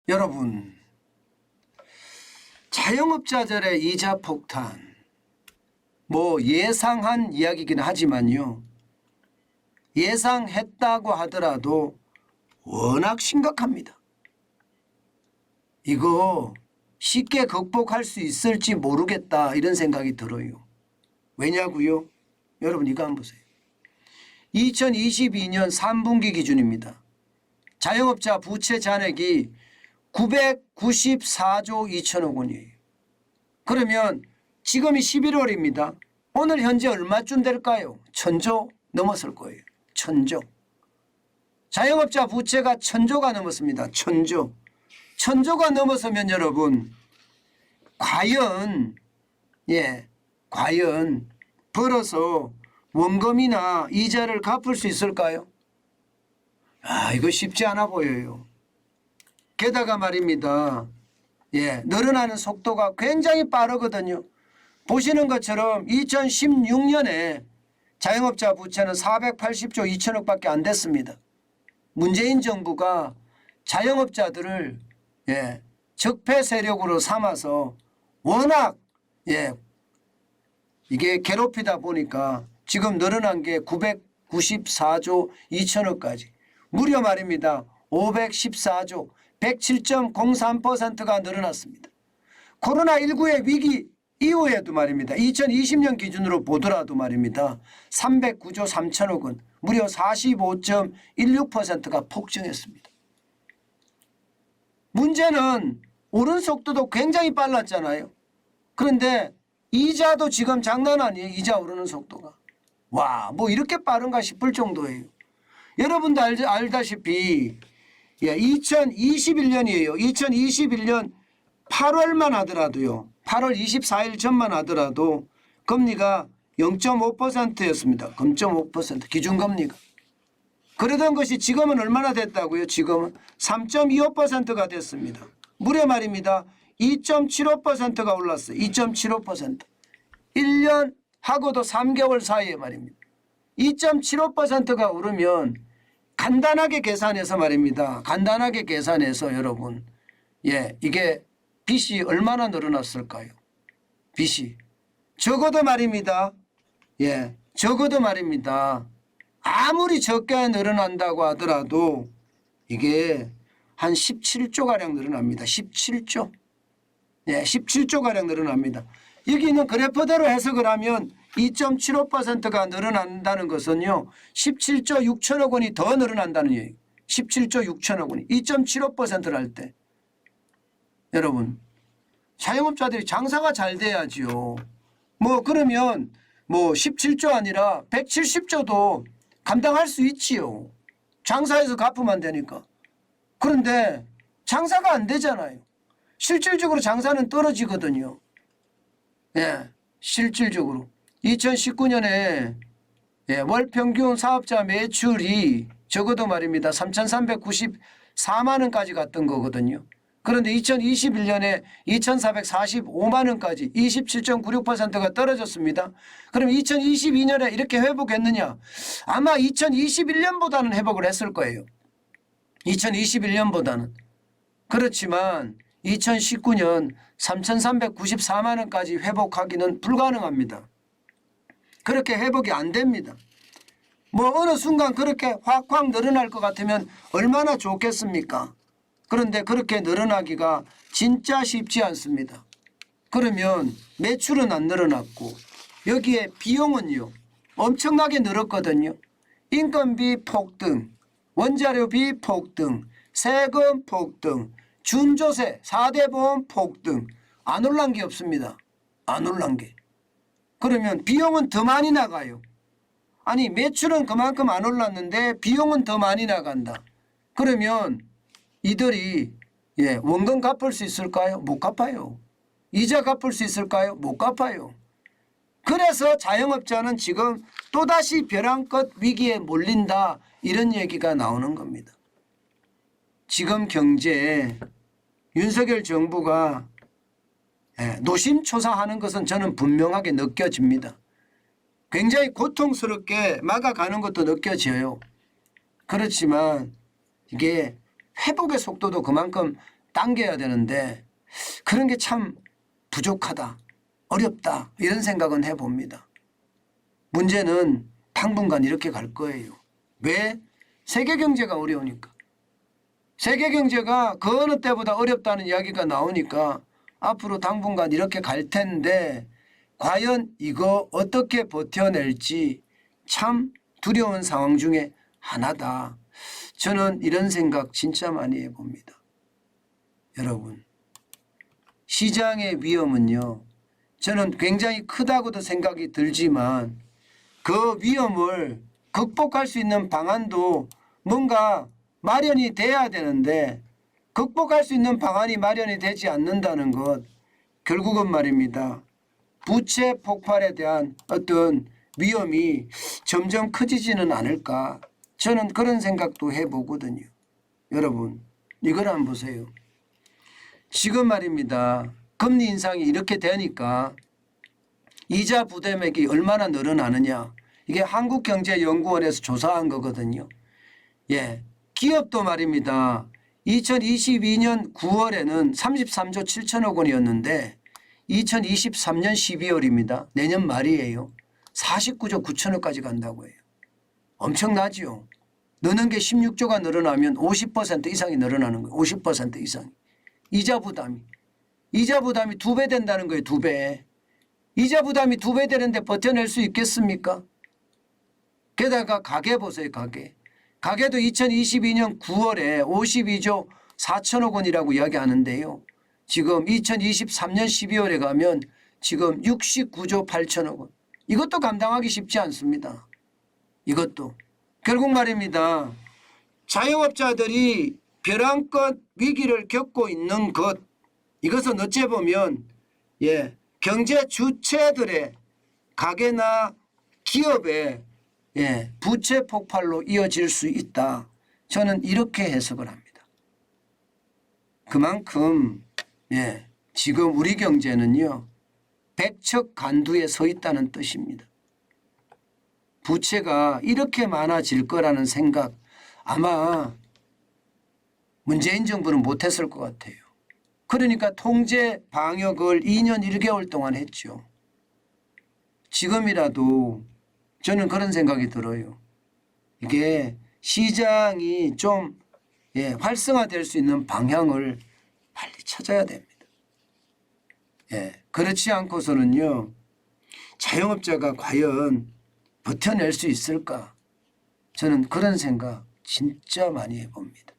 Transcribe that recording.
여러분, 자영업자들의 이자 폭탄, 예상한 이야기긴 하지만요, 예상했다고 하더라도 워낙 심각합니다. 이거 쉽게 극복할 수 있을지 모르겠다 이런 생각이 들어요. 왜냐고요? 여러분 이거 한번 보세요. 2022년 3분기 기준입니다. 자영업자 부채 잔액이 994조 2천억 원이에요. 그러면 지금이 11월입니다. 오늘 현재 얼마쯤 될까요? 1000조 넘었을 거예요. 1000조. 자영업자 부채가 1000조가 넘었습니다. 1000조. 1000조가 넘어서면 여러분 과연 벌어서 원금이나 이자를 갚을 수 있을까요? 이거 쉽지 않아 보여요. 게다가 말입니다. 늘어나는 속도가 굉장히 빠르거든요. 보시는 것처럼 2016년에 자영업자 부채는 480조 2천억밖에 안 됐습니다. 문재인 정부가 자영업자들을 적폐 세력으로 삼아서 워낙 이게 괴롭히다 보니까 지금 늘어난 게 994조 2천억까지 무려 말입니다. 514조 107.03%가 늘어났습니다. 코로나19의 위기 이후에도 말입니다. 2020년 기준으로 보더라도 말입니다. 309조 3천억 원 무려 45.16%가 폭증했습니다. 문제는 오른 속도도 굉장히 빨랐잖아요. 그런데 이자도 지금 장난 아니에요. 이자 오르는 속도가. 이렇게 빠른가 싶을 정도예요. 여러분도 알다시피 2021년이에요. 2021년 8월만 하더라도요. 8월 24일 전만 하더라도 금리가 0.5%였습니다. 0.5% 기준금리가. 그러던 것이 지금은 얼마나 됐다고요? 지금은 3.25%가 됐습니다. 무려 말입니다. 2.75%가 올랐어요. 2.75%. 1년 하고도 3개월 사이에 말입니다. 2.75%가 오르면 간단하게 계산해서 말입니다. 간단하게 계산해서 여러분 이게 빚이 얼마나 늘어났을까요? 빚이 적어도 말입니다. 적어도 말입니다. 아무리 적게 늘어난다고 하더라도 이게 한 17조가량 늘어납니다. 17조. 17조가량 늘어납니다. 여기 있는 그래프대로 해석을 하면 2.75%가 늘어난다는 것은요. 17조 6천억 원이 더 늘어난다는 얘기예요. 17조 6천억 원이 2.75%를 할 때. 여러분 자영업자들이 장사가 잘 돼야지요. 그러면 17조 아니라 170조도 감당할 수 있지요. 장사해서 갚으면 되니까. 그런데 장사가 안 되잖아요. 실질적으로 장사는 떨어지거든요. 실질적으로. 2019년에 월 평균 사업자 매출이 적어도 말입니다. 3,394만 원까지 갔던 거거든요. 그런데 2021년에 2,445만 원까지 27.96%가 떨어졌습니다. 그럼 2022년에 이렇게 회복했느냐? 아마 2021년보다는 회복을 했을 거예요. 2021년보다는. 그렇지만 2019년 3,394만 원까지 회복하기는 불가능합니다. 그렇게 회복이 안 됩니다. 어느 순간 그렇게 확 늘어날 것 같으면 얼마나 좋겠습니까? 그런데 그렇게 늘어나기가 진짜 쉽지 않습니다. 그러면 매출은 안 늘어났고 여기에 비용은요 엄청나게 늘었거든요. 인건비 폭등, 원자료비 폭등, 세금 폭등, 준조세, 4대 보험 폭등. 안 올란 게 없습니다. 안 올란 게. 그러면 비용은 더 많이 나가요. 아니 매출은 그만큼 안 올랐는데 비용은 더 많이 나간다. 그러면 이들이 원금 갚을 수 있을까요? 못 갚아요. 이자 갚을 수 있을까요? 못 갚아요. 그래서 자영업자는 지금 또다시 벼랑끝 위기에 몰린다 이런 얘기가 나오는 겁니다. 지금 경제에 윤석열 정부가 노심초사하는 것은 저는 분명하게 느껴집니다. 굉장히 고통스럽게 막아가는 것도 느껴져요. 그렇지만 이게 회복의 속도도 그만큼 당겨야 되는데 그런 게 참 부족하다, 어렵다 이런 생각은 해봅니다. 문제는 당분간 이렇게 갈 거예요. 왜? 세계 경제가 어려우니까. 세계 경제가 그 어느 때보다 어렵다는 이야기가 나오니까 앞으로 당분간 이렇게 갈 텐데 과연 이거 어떻게 버텨낼지 참 두려운 상황 중에 하나다. 저는 이런 생각 진짜 많이 해봅니다. 여러분, 시장의 위험은요, 저는 굉장히 크다고도 생각이 들지만 그 위험을 극복할 수 있는 방안도 뭔가 마련이 돼야 되는데 극복할 수 있는 방안이 마련이 되지 않는다는 것, 결국은 말입니다. 부채 폭발에 대한 어떤 위험이 점점 커지지는 않을까. 저는 그런 생각도 해보거든요. 여러분, 이걸 한번 보세요. 지금 말입니다. 금리 인상이 이렇게 되니까 이자 부담액이 얼마나 늘어나느냐. 이게 한국경제연구원에서 조사한 거거든요. 예, 기업도 말입니다. 2022년 9월에는 33조 7천억 원이었는데 2023년 12월입니다. 내년 말이에요. 49조 9천억까지 간다고 해요. 엄청나죠. 느는 게 16조가 늘어나면 50% 이상이 늘어나는 거예요. 50% 이상이. 이자 부담이 2배 된다는 거예요. 2배. 이자 부담이 2배 되는데 버텨낼 수 있겠습니까? 게다가 가계 보세요. 가계도 2022년 9월에 52조 4천억 원이라고 이야기하는데요. 지금 2023년 12월에 가면 지금 69조 8천억 원. 이것도 감당하기 쉽지 않습니다. 이것도. 결국 말입니다. 자영업자들이 벼랑끝 위기를 겪고 있는 것, 이것은 어찌 보면 경제 주체들의 가계나 기업의 부채 폭발로 이어질 수 있다. 저는 이렇게 해석을 합니다. 그만큼 지금 우리 경제는요, 백척간두에 서 있다는 뜻입니다. 부채가 이렇게 많아질 거라는 생각 아마 문재인 정부는 못했을 것 같아요. 그러니까 통제 방역을 2년 1개월 동안 했죠. 지금이라도 저는 그런 생각이 들어요. 이게 시장이 좀 활성화될 수 있는 방향을 빨리 찾아야 됩니다. 그렇지 않고서는요, 자영업자가 과연 버텨낼 수 있을까? 저는 그런 생각 진짜 많이 해봅니다.